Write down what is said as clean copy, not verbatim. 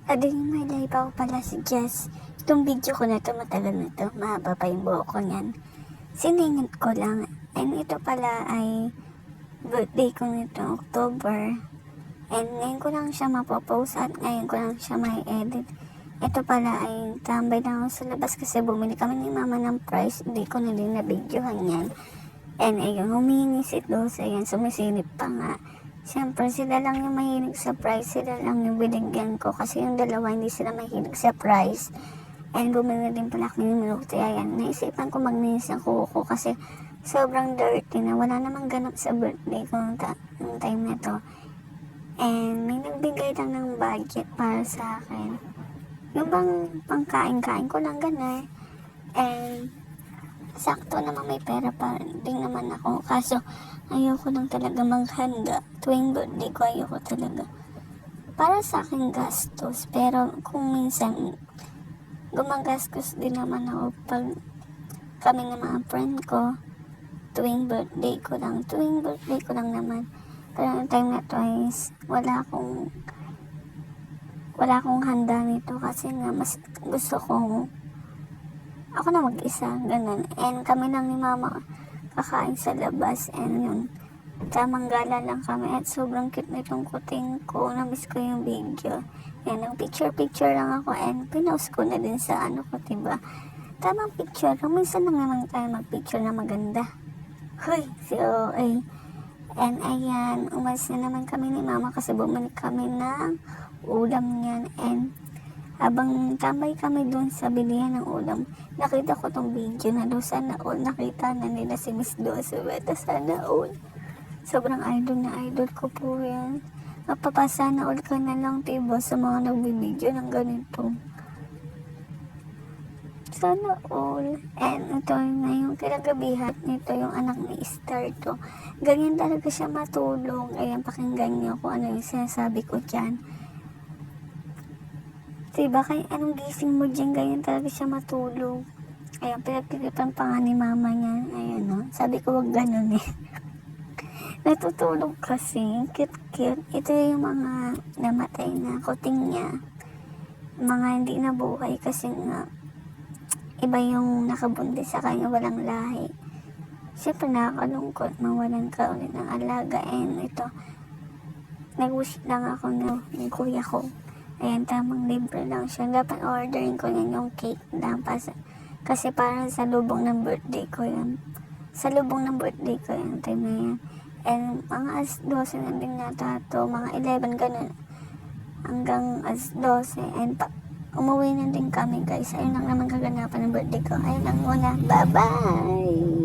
Ading may live ako pala si Jess. Itong video ko na ito, matagal na ito. Mahaba pa yung buhok ko niyan. Siningit ko lang. And ito pala ay birthday ko nito, October. And ngayon ko lang siya mapopost at ngayon ko lang siya may edit. Ito pala ay tambay lang ako sa labas kasi bumili kami ni mama ng price. Hindi ko na din na-videohan yan. And ayun, humingi si Dos. Ayan, sumisilip pa nga. Siyempre, sila lang yung mahilig sa price. Sila lang yung binigyan ko. Kasi yung dalawa, hindi sila mahilig sa price. And bumili din pala kami ng milk tea. Ayan, naisipan ko maglinis ng kuko kasi sobrang dirty na. Wala namang ganap sa birthday ko ng time na to. And may nagbigay lang ng budget para sa akin. Yung bang pangkain-kain ko lang gano'n. And sakto naman may pera pa din naman ako. Kaso ayoko lang talaga maghanda. Tuwing birthday ko ayoko talaga. Para sa akin gastos. Pero kung minsan gumagastos din naman ako pag kami ng mga friend ko. Tuwing birthday ko lang. Tuwing birthday ko lang naman. Pero yung time na to is wala akong handa nito kasi nga mas gusto ko ako na mag-isa, ganun. And kami lang ni mama kakain sa labas and yun, tamang gala lang kami at sobrang cute nitong kuting ko. Na-miss ko yung video. Yan, nag picture lang ako and pinost ko na din sa ano ko, diba? Tamang picture. Minsan lang naman tayo mag-picture na maganda. Hoy, si OA. And ayan, umalis na naman kami ni mama kasi bumalik kami ng ulam niyan. And habang tambay kami dun sa bilihan ng ulam, nakita ko tong video na doon sana all. Nakita na nila si Miss Doso. Beta sana all. Sobrang idol na idol ko po yan. Mapapasana all ka na lang, diba, sa mga nagbibideo ng ganito. Sana all. And ito na yung kinagabihan nito, yung anak ni Star to. Ganyan talaga siya matulog. Ayan, pakinggan niyo kung ano yung sinasabi ko dyan. Diba, kaya anong gising mo dyan, ganyan talaga siya matulog. Ayan, pinagtitipan pa nga ni mama niya. Ayan, no? Sabi ko, wag ganun eh. Natutulog kasi, cute. Ito yung mga namatay na kuting niya. Mga hindi nabuhay kasi nga, iba yung nakabuntis sa kanya, walang lahi. Siyempre nakakalungkot, mawalan ka ulit ng alaga. And ito, nag-wish lang ako ng kuya ko. Ayan, tamang libre lang siya. Dapat ordering ko yan yung cake lang. Kasi parang sa lubong ng birthday ko yan. Sa lubong ng birthday ko yan, time na yan. And mga as 12 na din nata to. Mga 11 ganun. Hanggang as 12. And umuwi na din kami, guys. Ayun lang naman kaganapan ng birthday ko. Ayun lang muna. Bye-bye!